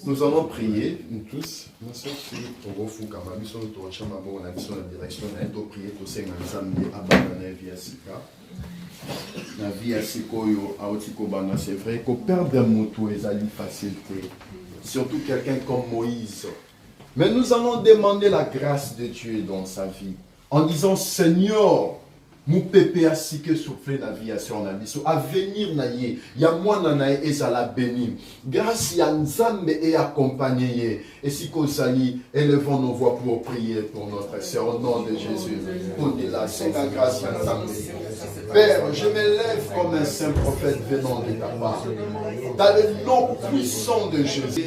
Nous allons prier, nous tous. Nous sommes priés pour vous, car nous sommes dans la direction de prier pour ces ensemble abandonnés via Sika. La vie à Sikoyo, à Otikobana, c'est vrai qu'au père de Moutou est à facilité. Surtout quelqu'un comme Moïse. Mais nous allons demander la grâce de Dieu dans sa vie. En disant, Seigneur, mon pépé a si que souffler la vie à son ami. À venir naïe, ya moi nanaï et ça la béni. Grâce à Nzambe et accompagné. Et si Kosali, élevons nos voix pour prier pour notre sœur au nom de Jésus. Au-delà, c'est la grâce à Nzambe. Père, je m'élève comme un saint prophète venant de ta part. Dans le nom puissant de Jésus.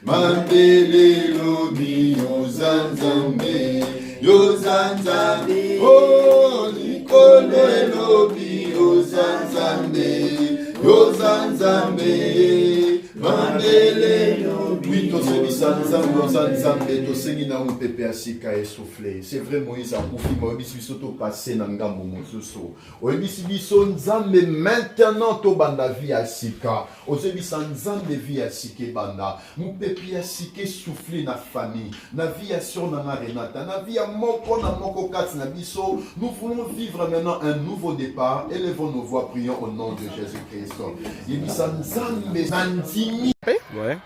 Mambele lobi yozanzambe yozanzambe oh likolo lobi yozanzambe yozanzambe mambele lobi yozanzambe tosengi na pepe asika essoufflé. C'est vrai Moïse a koufi Moïse biso to passé na ngambo mosusu oyebisi biso nzambe maintenant to banda vie asika ozebisa nzambe vie asike banda mu pepe asike soufflé na famille na vie sur na Renata na vie moko na moko kati na biso. Nous voulons vivre maintenant un nouveau départ. Élevons nos voix, prions au nom de Jésus-Christ. Yebisa nzambe nandimi. Ouais.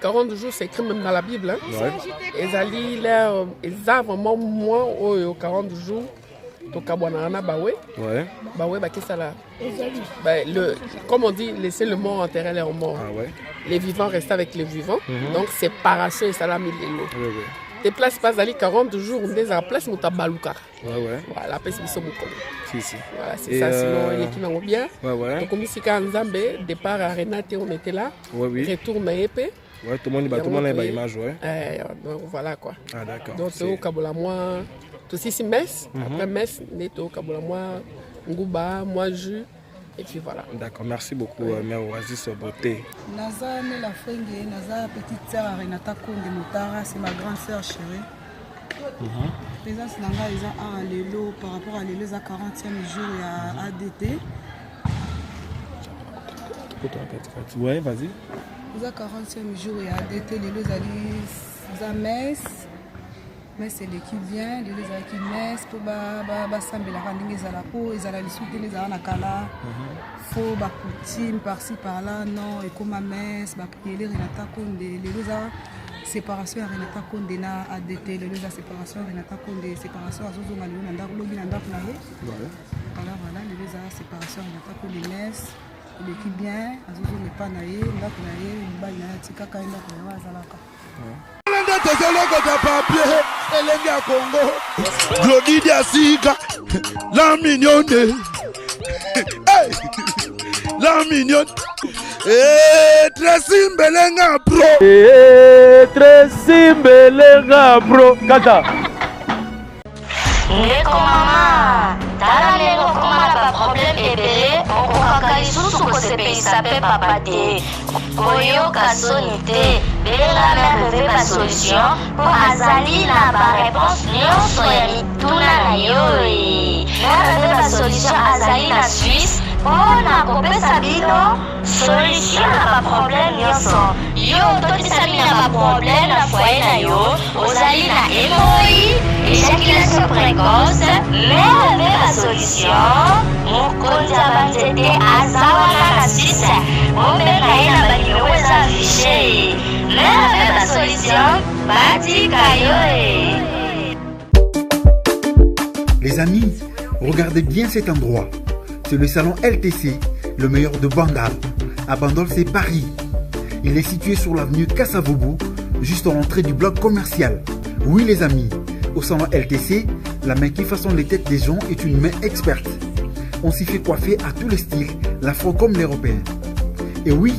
40 jours, c'est écrit même dans la Bible. Hein? Ouais. Ils allaient là, ils ont vraiment moins aux 40 jours. Donc, Ouais. Comme on dit, laisser le mort enterrer les morts. Ah ouais. Les vivants restent avec les vivants. Donc, séparation et salam. Ouais, ouais. Des places pas aller 40 jours, on est en place, on tabalouka. Ouais, ouais. Voilà, la place, c'est beaucoup. Si, si. Voilà, c'est ça, sinon, il y a qui n'ont bien. Ouais, ouais. Donc, comme ici, quand Nzambe, départ à Renate, on était là. Ouais, oui. Retourne à Épée. Ouais, tout le monde a une image, ouais. Donc, voilà quoi. Ah, d'accord. Donc, au Kabola, moi, tout ici, Metz. Après Metz, au Kabola, moi, Ngouba, moi, Jus. Et puis voilà. D'accord, merci beaucoup, Mère Oasis Beauté. Naza la Frengue, Naza petite sœur Renata Konde Motara, c'est ma grande sœur chérie. Présence Nanga, ils ont un lélo par rapport à l'élo, à 40e jour à ADT. Ouais, vas-y. Ils ont 40e jour et à ADT, l'élo, ils ont Metz. Mais c'est l'équipe bien, les équipes Metz pour sambe la randing ils ont la discuter les anakala. Faut ba coutume par-ci par-là non et comme Metz ba prier Renata Konde les séparation Renata Konde na ADT les séparation Renata Konde séparation azozo ngalo na ndako lobi na ndako na ye. Voilà les séparation Renata Konde Metz l'équipe bien azozo ne pas na ye ndako na ye mbali na tika ka ndako na azalaka. Papier, Elenge à Congo, Glody Diasika, la mignonne, la mignonne, et Tracy Belenga Pro, et Tracy Belenga Pro, Kata. Ndeko mama, tala lelo komala ba problème ebele, okokaka lisusu kosepelisa pe papa te. Koyoka soni te, belenga merveille ba solution, po azali na ba réponse nyonso ya mituna na yo. Merveille ba solution azali na Suisse, mpona kopesa bino solution na ba problème nyonso. Yo totisami na ba problème na foyer na yo, ozali na hémorroïde, éjaculation précoce, merveille la solution. Mokonzi ya banzete azawana na Suisse, omeka ye na banimero eza affiché. Merveille la solution, batika yo. Les amis, regardez bien cet endroit. C'est le salon LTC, le meilleur de Bandal. À Bandol, c'est Paris. Il est situé sur l'avenue Kassavoubou, juste à l'entrée du bloc commercial. Oui les amis, au salon LTC, la main qui façonne les têtes des gens est une main experte. On s'y fait coiffer à tous les styles, l'afro comme l'européen. Et oui,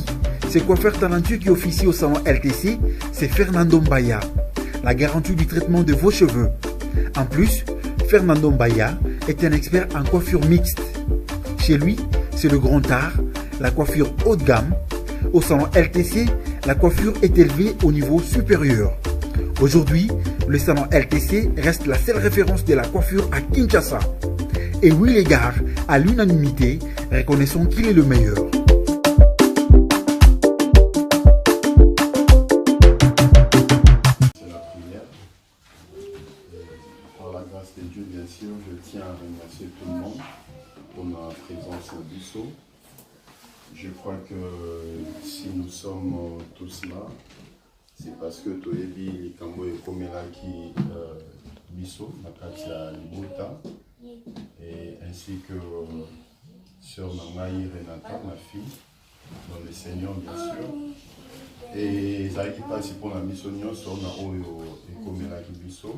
ce coiffeur talentueux qui officie au salon LTC, c'est Fernando Mbaya, la garantie du traitement de vos cheveux. En plus, Fernando Mbaya est un expert en coiffure mixte. Chez lui, c'est le grand art, la coiffure haut de gamme. Au salon LTC, la coiffure est élevée au niveau supérieur. Aujourd'hui, le salon LTC reste la seule référence de la coiffure à Kinshasa. Et oui les gars, à l'unanimité, reconnaissons qu'il est le meilleur. C'est la prière. Par la grâce de Dieu, bien sûr, je tiens à remercier tout le monde pour ma présence au Bissau. Je crois que si nous sommes tous là, c'est parce que Toyebi, Likambo et Komelaki Bissau, Nakatia Libota, et ainsi que Sœur Namaï Renata, ma fille, dans le Seigneur, bien sûr. Et ça qui passe pour la mission sur la Oyo et Komelaki Bissau.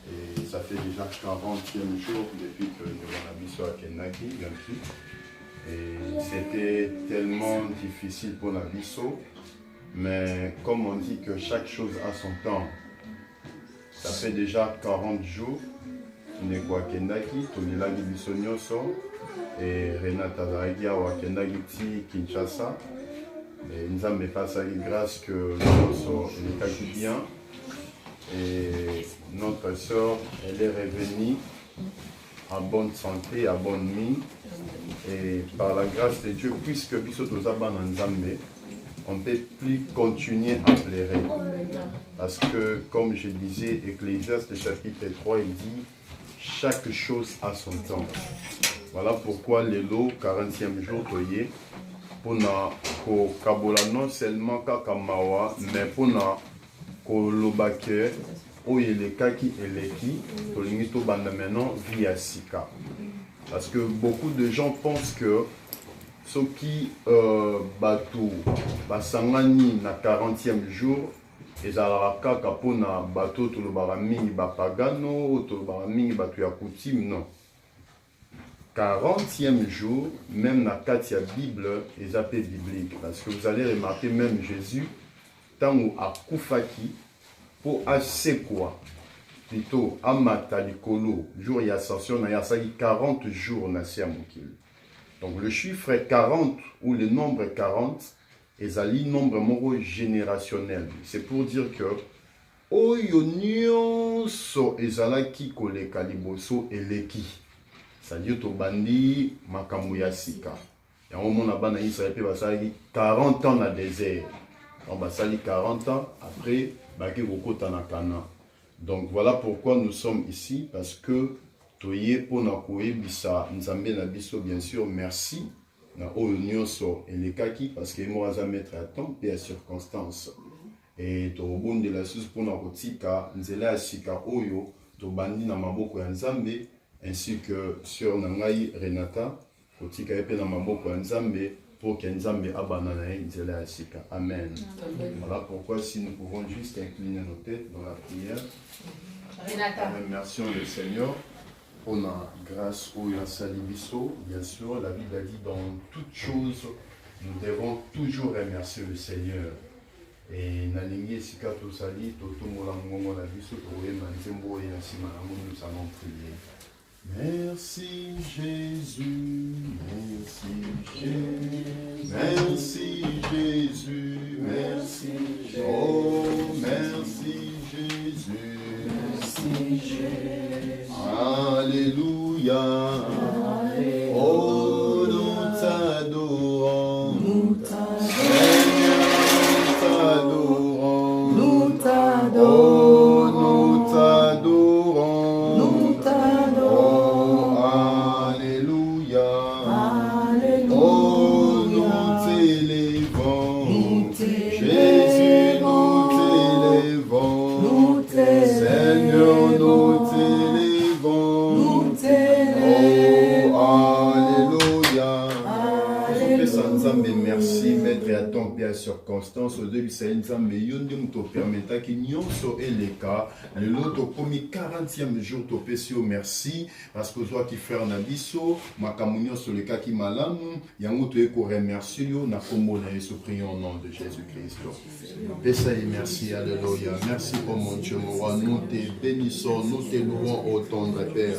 Et ça fait déjà 40e jour depuis que nous avons la mission à Kenaki, Yankee. Et c'était tellement difficile pour la Bissau, mais comme on dit que chaque chose a son temps, ça fait déjà 40 jours, Neko Kendaki, Tonilagi Bissau Nyoso, et Renata Zaragia wa Kendaki Ti Kinshasa. Et nous avons passé grâce que Nyoso est bien. Et notre soeur, elle est revenue en bonne santé, en bonne mine. Et par la grâce de Dieu, puisque Bissau Tozaba Nzambe, on ne peut plus continuer à pleurer. Parce que, comme je disais, Ecclésiaste chapitre 3, il dit chaque chose a son temps. Voilà pourquoi le lot 40e jour, pour Kabola non seulement Kakamawa, mais pour Kolobake, Oyelekaki Eleki, Tolinito Bandamenon via Sika. Parce que beaucoup de gens pensent que ce qui Batou Basangani na 40e jour, et à la pona bateau tout le barami bapagano, tout le barami batu ya coutume, non. 40e jour, même dans la Bible, ils appellent biblique. Parce que vous allez remarquer, même Jésus, tant où à Koufaki, pour assez quoi, plutôt à Matalikolo, jour et ascension, il y a 40 jours na Siamokil. Donc le chiffre 40 ou le nombre 40 est un nombre moro générationnel. C'est pour dire que Oyo so ezalaki koleka liboso eleki. C'est-à-dire to bandi makambo ya sika. Ya omona bana Israël pe basali 40 ans na désert. On basali 40 ans après baki kokota na Canaan. Donc voilà pourquoi nous sommes ici, parce que toye pona koyebisa nzambe na biso, bien sûr, merci na oyo nyonso elekaki parce que moi za mettre à temps et à circonstance. Et to bonde la sus pona kotika nzela ya sika oyo to bandi na maboko ya nzambe, ainsi que sur Nangai Renata kotika epe na maboko ya nzambe pour que nzambe abana na nzela ya sika. Amen. Voilà pourquoi si nous pouvons juste incliner nos têtes dans la prière. Renata. Remercions le Seigneur pour la grâce au Salibiso. Bien sûr, la Bible a dit dans toutes choses, nous devons toujours remercier le Seigneur. Et Nalingi Sikato Sali, Toto Molangongo la Biso, Toé Manzembo et Nasimanamu, nous allons prier. Merci Jésus, merci Jésus, merci Jésus, merci Jésus, oh merci Jésus, merci Jésus, Alléluia, oh nous t'adorons, Seigneur nous t'adorons, nous t'adorons, oh nous t'adorons, nous t'adorons. Merci, maître à ton père circonstance au début c'est une zambe yondum to permetta qui nyonso eleka le loto komi 40e jour to pesio merci parce que toi qui faire na biso makamunyo sur le cas qui malamu yango to eko remercier yo na kombo na Yesu prions au nom de Jésus-Christ. Pesa et merci, alléluia. Merci pour mon Dieu, mon roi, nous te bénissons, nous te louons au tendre Père.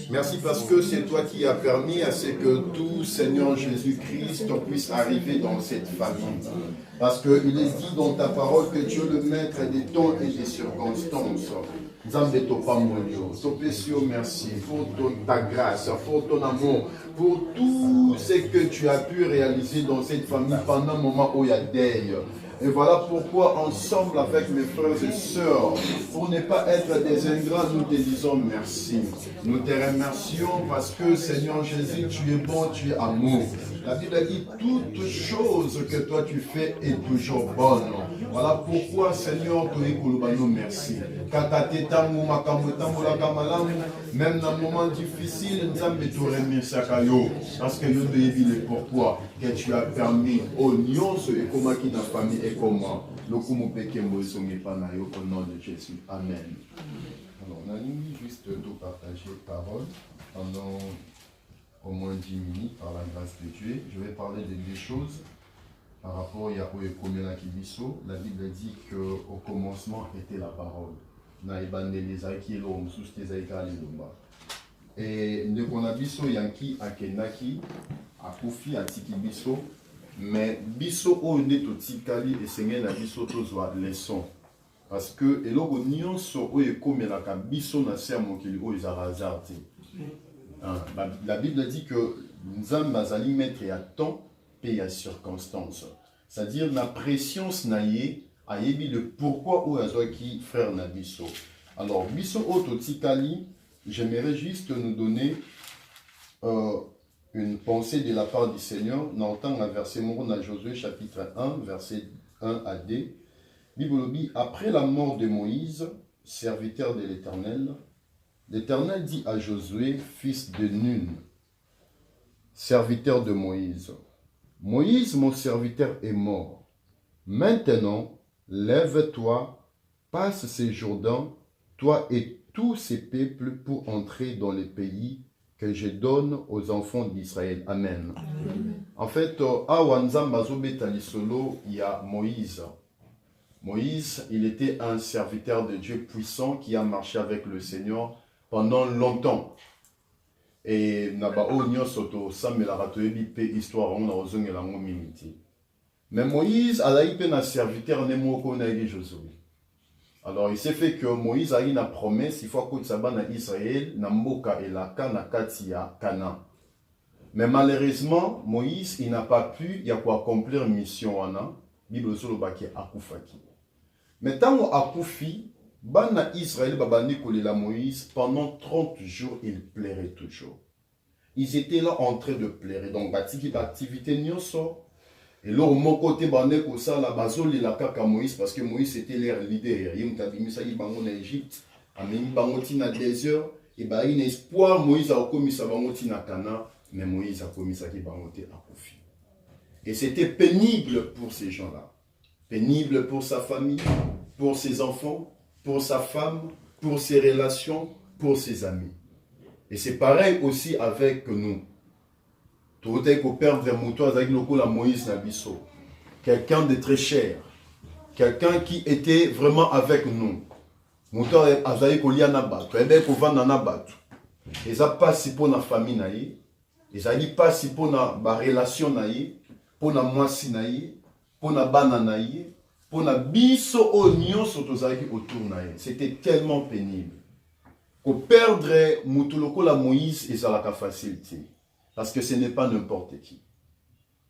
Merci parce que c'est toi qui as permis à ce que tout Seigneur Jésus-Christ puisse arriver dans cette famille. Parce qu'il est dit dans ta parole que Dieu le maître des temps et des circonstances. Nzambe topa monio, topesio merci pour ta grâce, pour ton amour, pour tout ce que tu as pu réaliser dans cette famille pendant un moment où il y a deuil. Et voilà pourquoi, ensemble avec mes frères et sœurs, pour ne pas être des ingrats, nous te disons merci. Nous te remercions parce que, Seigneur Jésus, tu es bon, tu es amour. La Bible a dit, toute chose que toi tu fais est toujours bonne. Voilà pourquoi, Seigneur, tu es Kolobano, merci. Même dans un moment difficile, nous avons te remercier parce que nous devons pourquoi que tu as permis aux nions et comment qui n'a famille et comment le coup péché au nom de Jésus. Amen. Alors, on a juste de partager parole pendant au moins 10 minutes par la grâce de Dieu. Je vais parler de deux choses par rapport à Yahweh Komela Kibiso. La Bible dit qu'au commencement était la parole. Et de Konabiso Yanki Akenaki Akufi Atiki Biso, mais Biso o neto tikali et Seigneur na Biso tozwa leçon. Parce que eloko nyonso o ekomelaka Biso na ser mokili o ezara hasard. La Bible dit que Nzambe azali mettre à temps et à circonstance. C'est-à-dire la pression naye ayebi le pourquoi ou azoki frère na Biso. Alors Biso ototikali, j'aimerais juste nous donner une pensée de la part du Seigneur. Nous entendons un verset dans Josué chapitre 1, verset 1 à 2. Bible dit, après la mort de Moïse, serviteur de l'Éternel, l'Éternel dit à Josué, fils de Nun, serviteur de Moïse, Moïse, mon serviteur, est mort. Maintenant, lève-toi, passe ces Jourdains, toi et tous ces peuples, pour entrer dans le pays que je donne aux enfants d'Israël. Amen. En fait, à Wanzam Bazobetalisolo, il y a Moïse. Moïse, il était un serviteur de Dieu puissant qui a marché avec le Seigneur pendant longtemps. Et Nabao Nyosoto, Samelaratoebi, pe histoire, on a osé la minute. Mais Moïse, a eu un serviteur Nemoko Naïli Josué. Alors, il s'est fait que Moïse a eu une promesse, il faut que Saban à Israël, Namboka et la Kana Katia Kana. Mais malheureusement, Moïse, il n'a pas pu, il a quoi accomplir une mission, Bible Solobaki Akufaki. Mais tant qu'Akufi, Bana Israël, Babani Kolela Moïse, pendant 30 jours, il plairait toujours. Ils étaient là en train de pleurer. Donc, Batiki, l'activité Nyoso. Et là, au mon côté, Bané Kosa, la Bazoli, la Kaka Moïse, parce que Moïse était leur leader. Il y a eu en Égypte, il y a eu dans le désert, et il y a eu un espoir. Moïse a commis ça dans Cana, mais Moïse a commis ça qui à Kofi. Et c'était pénible pour ces gens-là. Pénible pour sa famille, pour ses enfants, pour sa femme, pour ses relations, pour ses amis. Et c'est pareil aussi avec nous. Tout est qu'on perd vers Moutoise avec le Moïse Nabiso. Quelqu'un de très cher. Quelqu'un qui était vraiment avec nous. Moutoise Azaï Kolianabat. Tu es qu'on va dans Nabat. Et ça passe pour la famille naïe. Et ça passe pour la relation naïe. Pour la moissi naïe. Pour la banane naïe. Pour la biso oignon sotozaki autour naïe. C'était tellement pénible. Qu'on perdrait Moutoloko la Moïse et ça la facilité. Parce que ce n'est pas n'importe qui.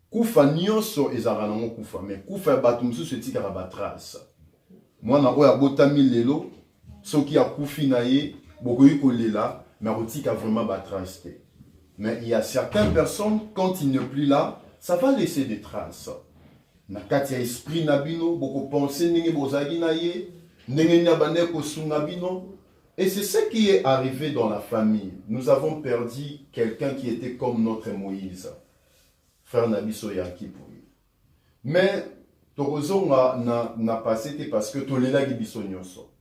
Koufa nyonso ezaranango koufa. Mais koufa batumsu se tika batras. Moi na oya botami lelo. Soki a koufi naye. Bokoyi kolela. Mais otika vraiment batras. Mais il y a certaines personnes, quand il n'est plus là, ça va laisser des traces. Na kati ya esprit nabino. Boko penser nenge bozagi naye. Nenge nyabane kosunabino. Et c'est ce qui est arrivé dans la famille. Nous avons perdu quelqu'un qui était comme notre Moïse. Frère Nabiso Yakipoui. Mais, Torozo n'a pas été parce que Tolela Gibiso Nyoso.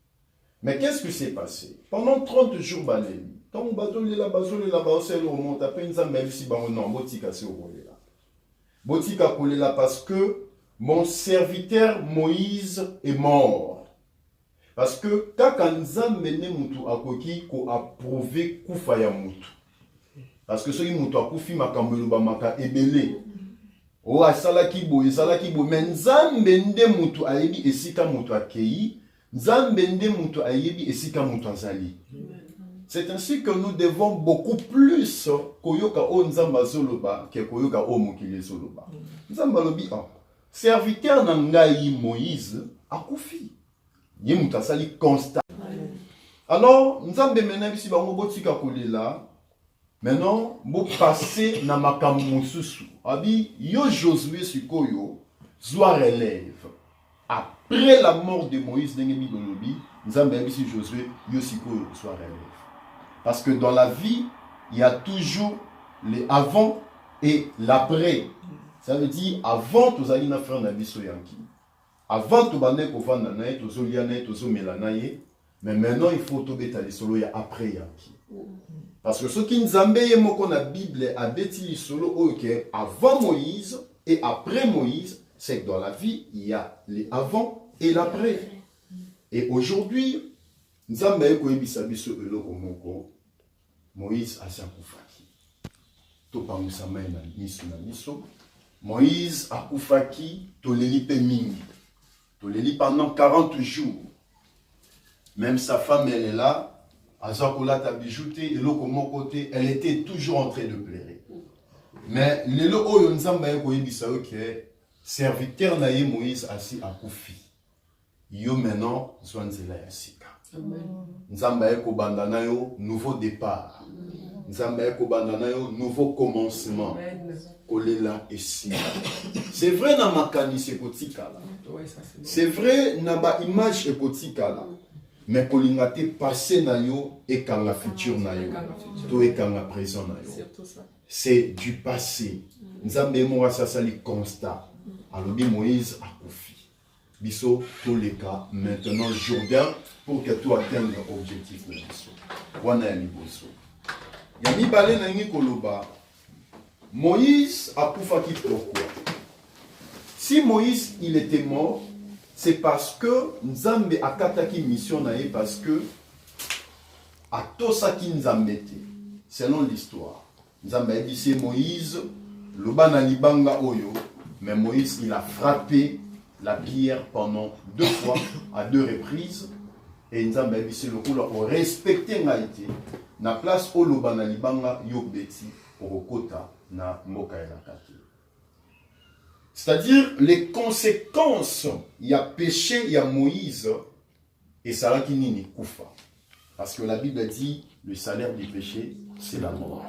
Mais qu'est-ce qui s'est passé? Pendant 30 jours, quand on batolela, on a fait une zambelle si non, Botika se okolela. Botika kolela parce que mon serviteur Moïse est mort. Parce que quand Nzambe mene mutu akoki ko approuver kufa ya mutu. Parce que soki mutu akufi makambo ba maka ebele. O asala kibo, mais Nzambe nde mutu ayebi esika mutu akei Nzambe nde mutu ayebi esika mutu azali. C'est ainsi que nous devons beaucoup plus koyoka o nzamba zoloba que koyoka o mokili zoloba. Nzamba lobi serviteur na ngai Moïse akufi. Ye mutu asali constat. Alors nzambe mena bisi bango botika kolela. Maintenant, vous passez na makambo mosusu. Abi yo Josué sikoyo zwa relève. Après la mort de Moïse ndenge bolobi, nzambe bisi Josué yo sikoyo zwa relève. Parce que dans la vie, il y a toujours les avant et l'après. Ça veut dire avant tu zali na frère na biso yanki. Avant tu bane ko vanda na to zolia na to zo melana ye, mais maintenant il faut to beta les solo ya après yanki. Parce que ce qui nous embête dans la Bible a bêti solo avant Moïse et après Moïse, c'est que dans la vie, il y a les avant et l'après. Et aujourd'hui, nous avons Moïse a Sakufaki. Moïse a Kufaki, Toleli Peming. Toleli pendant 40 jours. Même sa femme, elle est là. Azakola t'a bijouté, et l'autre côté, elle était toujours en train de pleurer. Mais le oyo nzamba yeko yebisa que serviteur na ye Moïse assis à Koufi. Yo maintenant zwanzela ya sika. Nzamba yeko bandana yo nouveau départ. Nzamba yeko bandana yo nouveau commencement. Kolela et si. C'est vrai na makani se kotika là. C'est vrai na ba image ekotika là. Mais kolinga te passé na yo et quand la future na yo, to et quand la présent na yo. C'est du passé. Nzambe mo sa sali constat. Alobi Moïse a Koufi. Biso tous les cas maintenant Jourdain pour que tu atteignes l'objectif na biso. Wana ya liboso. Ya mibale na ngi koloba. Moïse a Koufaki pourquoi? Si Moïse il était mort, c'est parce que Nzambe a kataki mission nae parce que a tosaki Nzambe te. Selon l'histoire, Nzambe a dit c'est Moïse, lobana libanga oyo, mais Moïse il a frappé la pierre pendant 2 fois, à 2 reprises, et Nzambe a dit c'est le coup là pour respecter ngaïté, na place o lobana libanga yo beti orokota na moka ya kati. C'est-à-dire, les conséquences, il y a péché, il y a Moïse, et ça là qui n'est koufa. Parce que la Bible dit, le salaire du péché, c'est la mort.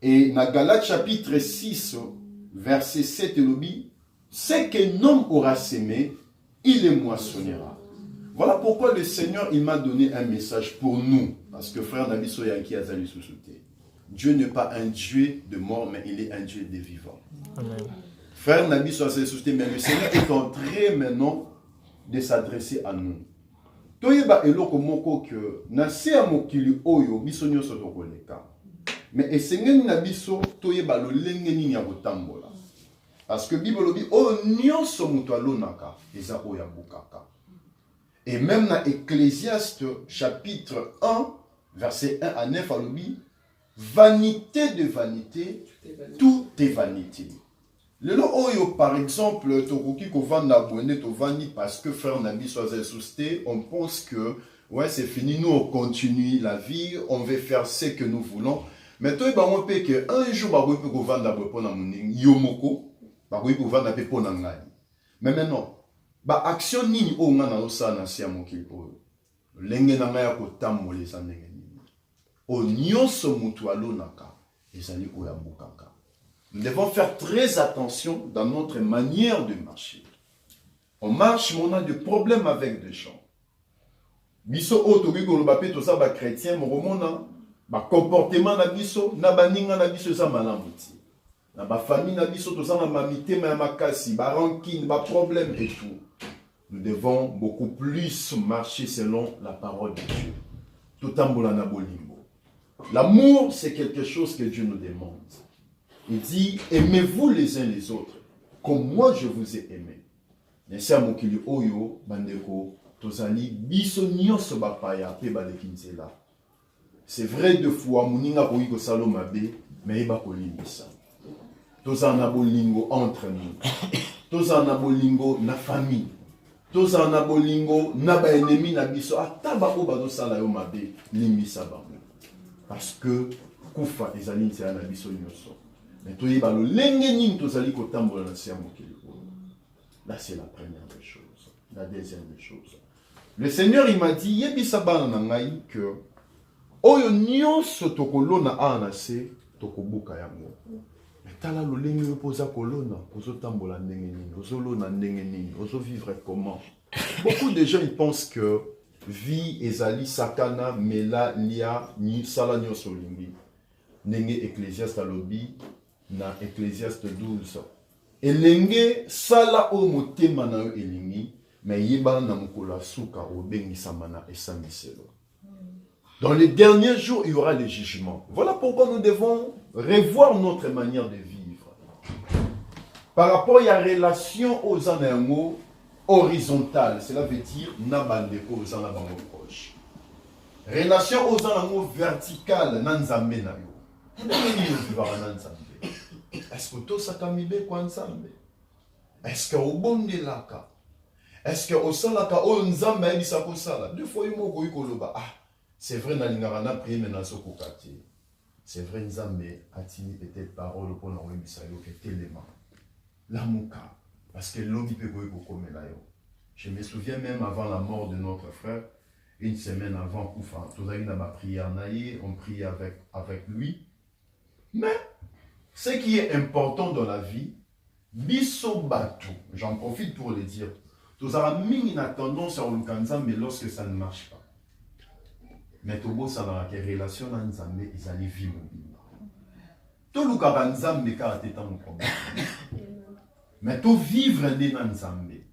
Et dans Galates chapitre 6, verset 7, il dit, c'est qu'un homme aura sémé, il les moissonnera. Voilà pourquoi le Seigneur, il m'a donné un message pour nous. Parce que frère Nabi Soyanki Azali Sousouté, Dieu n'est pas un Dieu de mort, mais il est un Dieu des vivants. Amen. Frère Nabi Soyanki, mais le Seigneur est en train maintenant de s'adresser à nous. Toyeba eloko moko que na se amokili oyo biso nyoso tokoleka. Mais esengeni na biso toyeba lolenge nini ya kotambola. Parce que Bible dit o nyonso muto alonaka eza oya bukaka. Et même dans Ecclésiaste chapitre 1 verset 1 à 9 alobi vanité de vanité tout est vanité. Le oyo par exemple tokoki ko vanda bonne to vandi parce que frère Nabi soit susté, on pense que ouais c'est fini, nous on continue la vie, on veut faire ce que nous voulons. Mais toi ba on peut que un jour ba ko ko vanda pona muningi yomoko ba ko vanda pe pona ngani. Mais maintenant ba action nini o ngana osana sia mokili oyo. Lenge na ngaya ko tamole sa ndenge nini. O nyonso mutu alonaka ezali oya bukaka. Nous devons faire très attention dans notre manière de marcher. On marche, mais on a des problèmes avec des gens. Biso otobi golobapé to sa ba chrétien mo romona ba comportement na biso na baninga na biso sa malamuti. Na ba famille na biso to sa na mamité ma makasi, ba rancune, ba problème et tout. Nous devons beaucoup plus marcher selon la parole de Dieu. Tout ambola na bolingo. L'amour, c'est quelque chose que Dieu nous demande. Il dit, aimez-vous les uns les autres, comme moi je vous ai aimé. C'est mokili oyo, bandeko, tozali, biso nyonso bapaya, pe balekinzela. C'est vrai de fois, moninga koiko salomabe, mais eba kolimisa. Tozana bolingo entre nous. Tozana bolingo na famille. tozala na bolingo na baennemi na biso ata bango bazosala yo mabe limbisa bango parce que kufa ezali nzela na biso nyonso mais toyeba lolenge nini tozali kotambola na se ya mokili oyo. Là c'est la première des choses. La deuxième des choses, le Seigneur il m'a dit yebisa bana na ngai que oyo nyonso tokolona ana se tokobuka yango. Tala lolenge yo poza kolona, ozotambola ndenge nini, ozolona ndenge nini, ozovivre comment. Beaucoup de gens ils pensent que vie ezali sakana mela lia ni sala nyonso lingi. Ndenge Ecclésiaste alobi na Ecclésiaste 12. Elenge sala o motema na yo elingi, mais yebana na mokolo suka obengisama na esambiselo. Dans les derniers jours, il y aura les jugements. Voilà pourquoi nous devons revoir notre manière de vivre. Par rapport à la relation aux animaux horizontales, cela veut dire nabandeko aux animaux proches. Relation aux animaux verticales, nanzambe na yo. Est-ce que tout ça kamibe kwa nzambe? Est-ce que obondelaka? Est-ce que osalaka o nzambe ebisa ko sala? Deux fois yo moko ikoloba ah. C'est vrai, na prié maintenant sur Kokati. C'est vrai, Nzambe a-t-il peut-être parole pour nous bisayo que tellement. L'amuka, parce que l'homme peut comme je me souviens même avant la mort de notre frère, une semaine avant Koufa, tout à l'heure prière naïe, on prie avec lui. Mais ce qui est important dans la vie, biso batu, j'en profite pour le dire. Tous a mis une tendance à l'ukanza, mais lorsque ça ne marche pas. Mais tobo sana ke relation na nzambe ezali vie mobimba. To luka ba nzambe ka ateta mo problème. Mais to vivre nde na nzambe.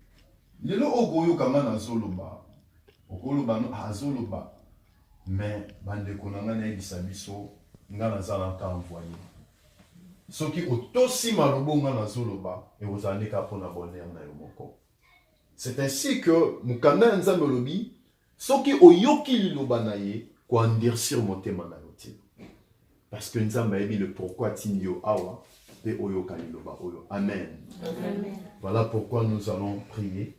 Lelo ogoyo kanga na zoloba. Okoloba no azoloba. Mais bande konanga na ebisa biso nga na zala ka envoyer. Soki otosi malobo nga na zoloba e ozali ka pona bonheur na yo moko. C'est ainsi que mukanda nzambe lobi soki oyoki liloba na ye ko endurcir motema na yote. Parce que nzamba yebi le pourquoi tinyo awa pe oyoka liloba oyo. Amen. Amen. Voilà pourquoi nous allons prier.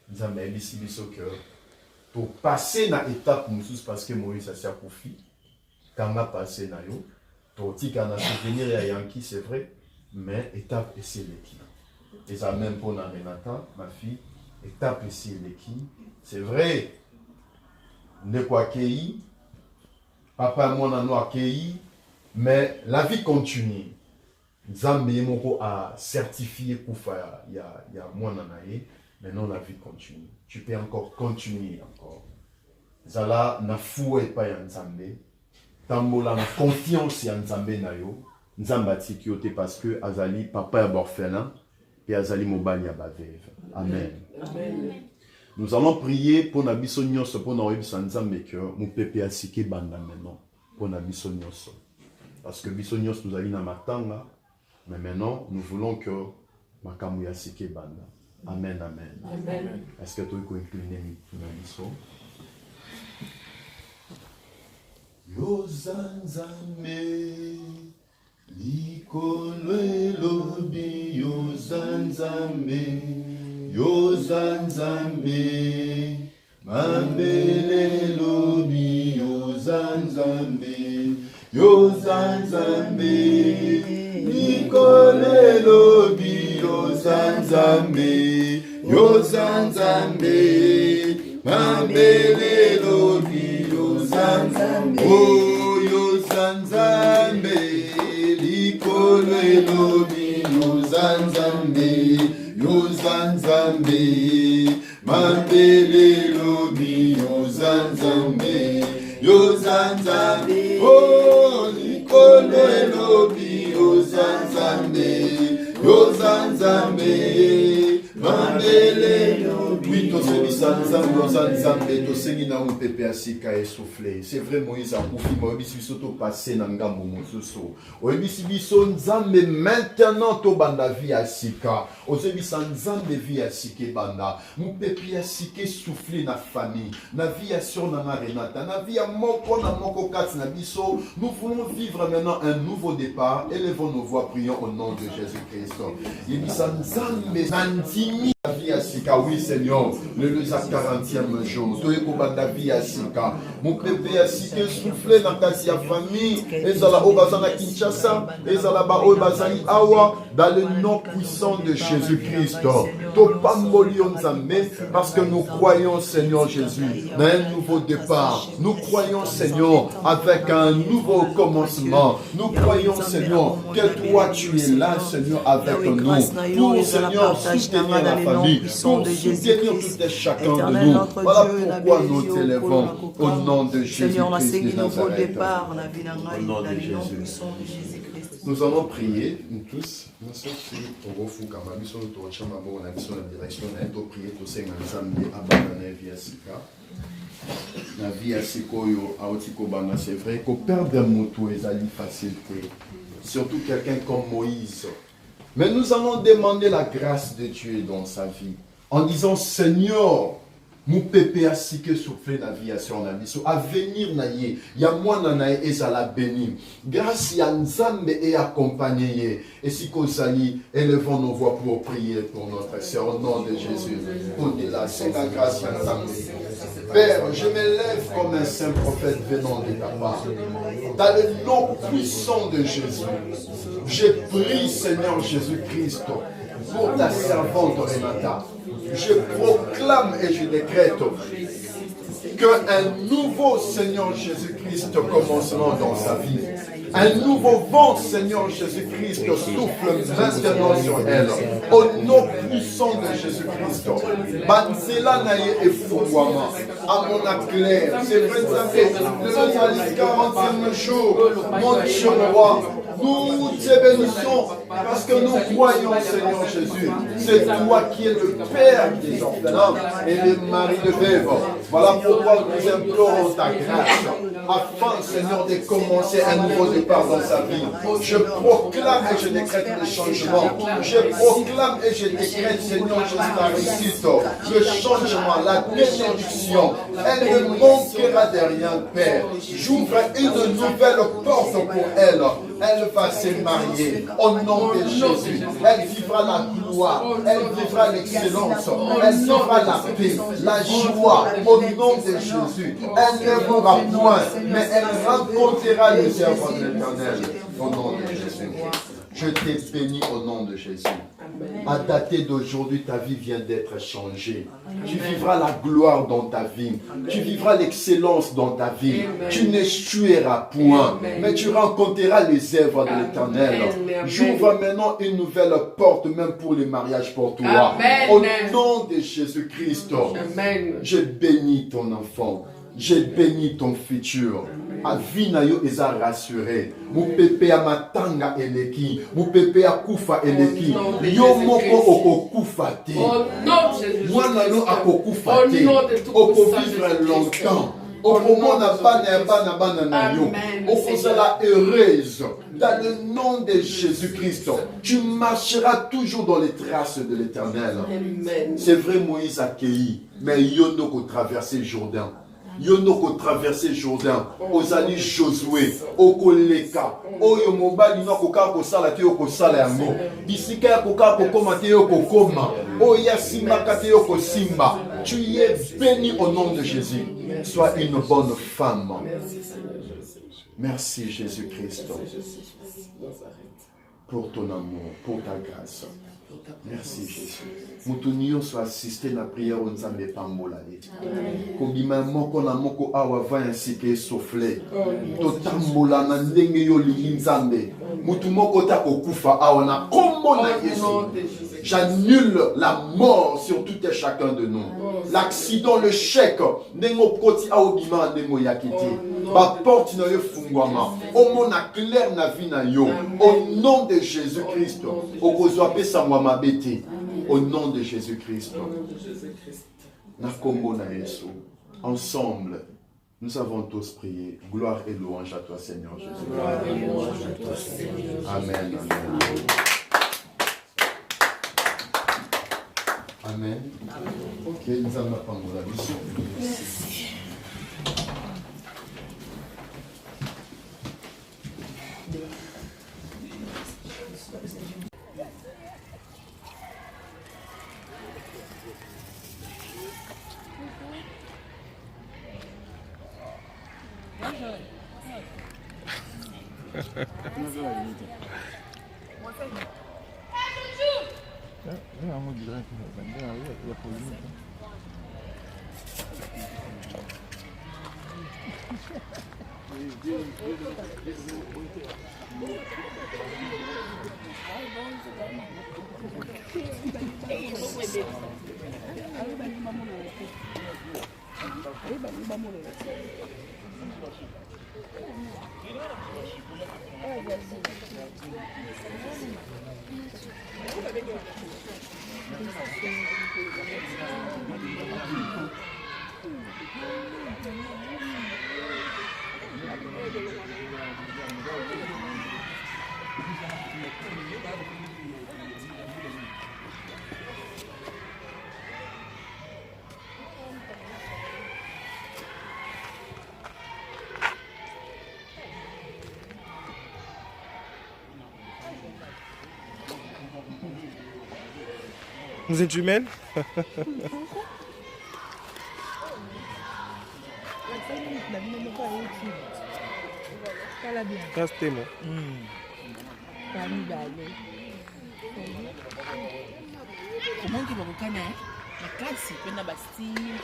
Nzamba yebi si biso que pour passer na étape musus parce que Moïse a sakufi quand a passé na yo pour tika na souvenir ya yanki c'est vrai mais étape et c'est l'équipe. Et ça même pour na Renata ma fille étape et c'est l'équipe. C'est vrai. Ne quoi accueilli, papa et moi nous accueilli, mais la vie continue. Nzambe moko a certifié Koufa il y a moi nanaye, maintenant la vie continue. Tu peux encore continuer encore. Zala na foué pas ya Nzambe, tambola na confiance ya Nzambe na yo. Nzamba tikiote parce que azali papa ya orphelin et azali mobali ya baveve. Amen. Amen. Nous allons prier pour Nabiso Nyonso, pour Nabiso Nzambe, que mon pépé a siké banda maintenant, pour Nabiso Nyonso. Parce que Biso Nyonso nous a dit na matanga, mais maintenant nous voulons que Makamu ya siké banda. Amen, amen. Amen. Est-ce que tu peux incliner Nabiso? Yo Zanzambe, likolo elobi yo Zanzambe. Yo Zanzambe, mambele lobi yo Zanzambe, yo Zanzambe, nikole lobi yo Zanzambe, yo Zanzambe, mambele lobi yo Zanzambe, oh yo Zanzambe, nikole lobi yo Zanzambe. Yo Zanzambe, mambele lobi yo Zanzambe, yo Zanzambe, oh likolo lobi yo Zanzambe, yo Zanzambe, mambele lobi. Oui, to se bisa Zanzambe, to sengi na pepe asika essoufflé. C'est vrai Moïse a koufi, mais obisi biso to passé na ngambo mosusu. Obisi biso Nzambe maintenant to banda vie asika. Ozebisa Nzambe vie asike banda. Mon pepe asike soufflé na famille, na vie sur na Renata, na vie moko na moko kati na biso. Nous voulons vivre maintenant un nouveau départ. Élevons nos voix, prions au nom de Jésus-Christ. Yebisa Nzambe nandimi La vie à Sika, oui Seigneur, le 40e jour, toi et la vie à Sika, mon bébé à Sika soufflé dans ta famille, et ça là au Bazana Kinshasa, et ça là au Bazani Awa, dans le nom puissant de Jésus-Christ. Topa Molion Zambé, parce que nous croyons Seigneur Jésus, dans un nouveau départ, nous croyons Seigneur avec un nouveau commencement, nous croyons Seigneur que toi tu es là Seigneur avec nous, pour Seigneur soutenir la famille, pour soutenir tout et chacun de nous. Voilà pourquoi nous t'élèvons au nom de Jésus-Christ de Nazareth. Au nom de Jésus. Nous allons prier, nous tous. Nous sommes au Rofu Kamabi, sur le tour de Chamabo, on a mis sur la direction, on a prié tous ces ensemble abandonnés via Sika. La vie à Sikoyo, à Otikobana, c'est vrai qu'au père de Moutou, ils allaient faciliter. Surtout quelqu'un comme Moïse. Mais nous allons demander la grâce de Dieu dans sa vie. En disant, Seigneur, mon pépé a si que souffler la vie à son ami. À venir naïe, il y a moi nanaï et ça la béni. Grâce à Nzambe et accompagné. Et si qu'on s'allie, élevons nos voix pour prier pour notre sœur au nom de Jésus. Au-delà, c'est la grâce à Nzambe. Père, je m'élève comme un saint prophète venant de ta part. Dans le nom puissant de Jésus, je prie, Seigneur Jésus-Christ, pour ta servante Renata. Je proclame et je décrète qu'un nouveau Seigneur Jésus-Christ commencement dans sa vie. Un nouveau vent, Seigneur Jésus-Christ, souffle maintenant sur elle. Au nom puissant de Jésus-Christ. Banzela naye et Fououama. À mon acclaire. C'est vrai, ça fait le 40e jour. Mon Dieu roi. Nous te bénissons parce que nous croyons, Seigneur Jésus. C'est toi qui es le Père des orphelins et des maris de veuves. Voilà pourquoi nous implorons ta grâce, afin, Seigneur, de commencer un nouveau départ dans sa vie. Je proclame et je décrète le changement. Je proclame et je décrète, Seigneur Jésus, la réussite, le changement, la bénédiction. Elle ne manquera de rien, Père. J'ouvre une nouvelle porte pour elle. Elle va se marier au nom de Jésus. Elle vivra la gloire, elle vivra l'excellence, elle vivra la paix, la joie au nom de Jésus. Elle ne mourra point, mais elle rencontrera les œuvres de l'Éternel au nom de Jésus. Je t'ai béni au nom de Jésus. À dater d'aujourd'hui, ta vie vient d'être changée. Tu vivras la gloire dans ta vie. Tu vivras l'excellence dans ta vie. Tu n'échoueras point, mais tu rencontreras les œuvres de l'Éternel. J'ouvre maintenant une nouvelle porte, même pour les mariages pour toi. Au nom de Jésus-Christ, je bénis ton enfant. Je bénis ton futur. A vie na yo eza rassuré. Mon pépé a matanga eleki. Mon pépé a kufa eleki. Yo moko oko kufa te. Moi na yo ako kufa te. Oko vivre longtemps. Oko mona bana na yo. Oko sera heureuse. Dans le nom de Jésus-Christ, tu marcheras toujours dans les traces de l'Éternel. C'est vrai, Moïse a accueilli, mais yo n'oko traversé Jourdain. Yonoko traversé Jourdain, Ozali Josué, Okoleka, Oyo mobali no koka ko sala te ko sala yango. Bisika koka ko koma te ko koma. Oya simba kate ko simba. Tu es béni au nom de Jésus. Sois une bonne femme. Merci Jésus-Christ pour ton amour, pour ta grâce. Merci Jésus. Moutounio soit assisté à la prière au Nzambe Pambolade. Kobima moko na moko awa va ainsi que souffler. Totambola na ndenge yo lingi Nzambe. Mutu moko ta kokufa awa na kombo na Yesu. J'annule la mort sur tout et chacun de nous. L'accident, le chèque, nengo koti aobima nengo yakiti. Ba porte na yo fungwama. O mona clair na vie na yo. Au nom de Jésus-Christ. Okozwa pesa ngwama bete. Au nom de Jésus-Christ. Na kombo na Yesu. Ensemble, nous avons tous prié. Gloire et louange à toi, Seigneur Jésus. Gloire et louange à toi, Seigneur. Amen. Amen. Ok, nous allons prendre la mission. Merci. Vous êtes jumelles? Restez moi. Comment tu vas reconnaître la classe, tu peux Bastille.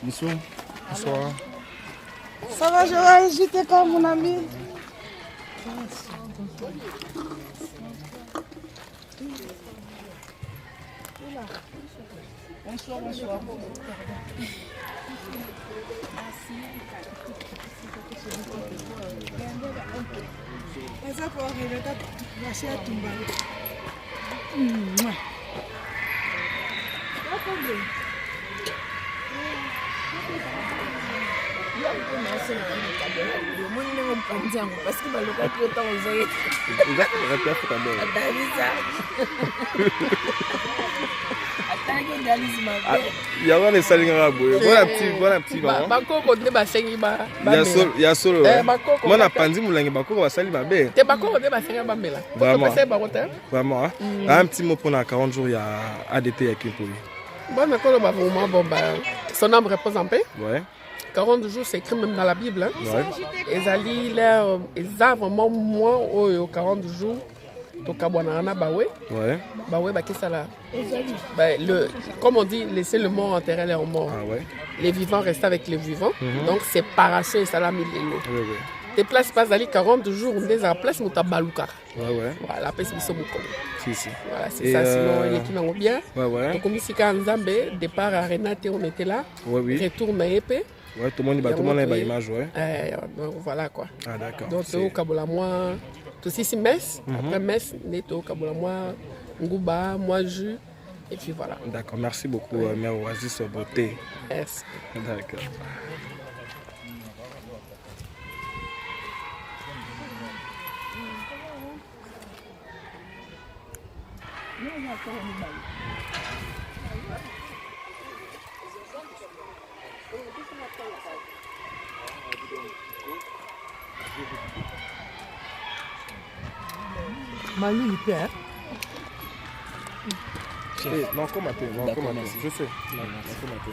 Bonsoir. Bonsoir. Ça va, Joël? J'étais comme mon ami. Bonsoir, bonsoir. Essa corrida tá baixinha a tumba. Parce que le papier est osé. Il y a un saling arabe. Voilà petit maman. Bakoko de basengi ba. Il y a solo. Moi na pandi mulangi bakoko va sali babe. Te bakoko de basengi ba mela. Vraiment. Vraiment. Un petit mot pour 40 jours il y a ADT à Kimpoli. Bon d'accord ba vraiment bon ba son âme repose en paix. Ouais. 40 jours c'est écrit même dans la Bible hein. Ouais. Ils allaient là ils ont vraiment moins au 40 jours. Tokabwana bawe. Ouais. Bawe ba kisala. Ben le comme on dit laisser le mort enterrer les morts. Ah ouais. Les vivants restent avec les vivants. Donc séparation et salam ilelo. Oui oui. Des places pas aller 40 jours on des en place mutabaluka. Ouais ouais. Voilà, pèse biso beaucoup. Si. Voilà, c'est ça sinon il est qui n'ont bien. Ouais ouais. Donc comme ici quand Nzambe départ à Renate on était là. Ouais oui. Retour na épée. Ouais, tout le monde a une image ouais. Donc voilà quoi. Ah d'accord. Donc au Kabola moi tout ici messe, après messe neto Kabola moi nguba, moi jus et puis voilà. D'accord, merci beaucoup Mère Oasis Beauté. Merci. D'accord. Manu, il peut, hein? Non, comment tu je sais. Non, comment tu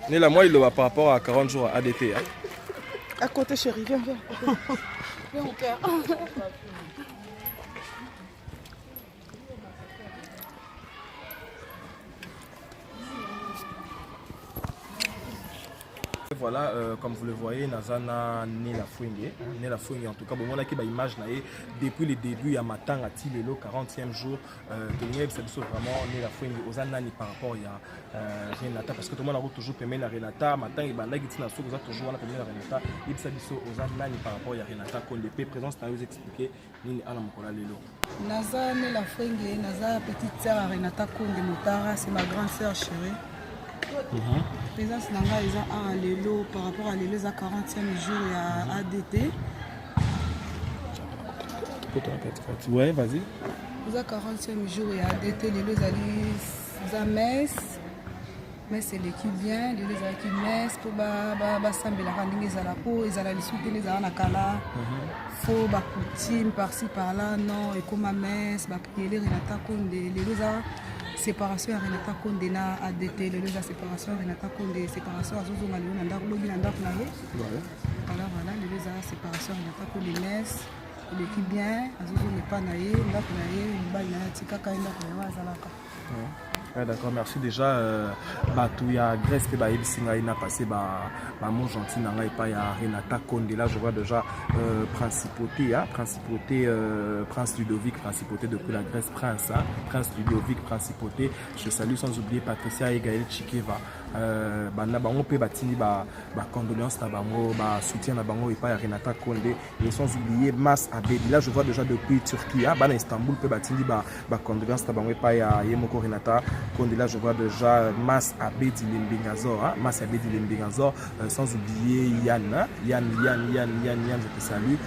Nela, moi, il va par rapport à 40 jours à ADT. Hein? À côté, chérie, viens. Viens au cœur. Voilà, comme vous le voyez, Nazana né la fouingue. En tout cas, bon, on a qui image depuis le début, il y a matin à Tilelo, 40e jour, c'est vraiment né la fouingue aux anani par rapport à Renata, parce que tout le monde a toujours permis la Renata, matin il y a toujours permis la Renata, il s'est dit aux anani par rapport à Renata, qu'on les présence, tu as vous expliqué, ni à la Mokola Lelo. Naza né la fouingue, Naza petite sœur Renata Konde Motara, c'est ma grande sœur chérie. Présence nanga ils ont un lelo par rapport à lelo à 40e jour et à ADT. Ouais, vas-y. Ils ont 40e jour et à ADT lelo à Metz. Mais c'est l'équipe bien, lelo à l'équipe Metz pour ba sambe la rending ils à la peau, ils à la lissu les à na kala. Faut ba coutume par-ci par-là non et comme à Metz, ba prier Renata Konde lelo à séparation à Renata Konde na ADT, le séparation à Renata Konde, séparation à Zozo Malou, Nanda Lobi, Nanda Naye. Voilà, le séparation à Renata Konde Metz, l'équipe bien, à Zozo n'est pas Naye, Nanda Naye, Nda Naye, Tika Kainda Naye, Zalaka. Ouais, d'accord, merci déjà. Il y a Grèce qui a passé mon gentil et pas Renata Konde. Là, je vois déjà principauté, Prince Ludovic, principauté depuis la Grèce, Prince Ludovic, principauté. Je salue sans oublier Patricia et Gaël Chikeva. On peut condoléances soutien et pas Renata Konde. Et sans oublier Mas Abedi. Là, je vois déjà depuis Turquie, Istanbul, peut condoléances et pas Yemoko Renata Konde. Là, je vois déjà Mas Abedi Lembingazor, sans oublier Yann, je te salue.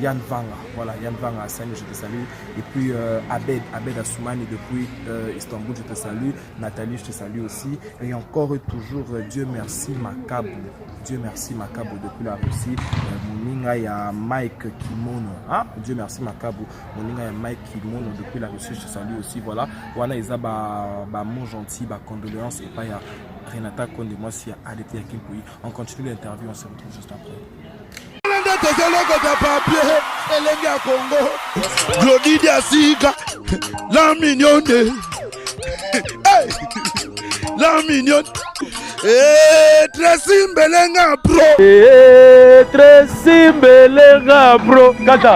Yann Vanga, voilà, Yann Vanga Hassan, je te salue. Et puis Abed Assoumani depuis Istanbul, je te salue. Nathalie, je te salue aussi. Et encore toujours Dieu merci Makabu depuis la Russie. Moninga ya Mike Kimono, Dieu merci Makabu. Moninga ya Mike Kimono depuis la Russie, je te salue aussi. Voilà, wana isa mon gentil, condoléances et pas ya Renata Konde, moi si à ADT Kimpouyi. On continue l'interview, on se retrouve juste après. Elenga Congo, Glody Diasika, la mignonne, la mignonne, Tracy Mbelenga Pro, Tracy Mbelenga Pro, Kata.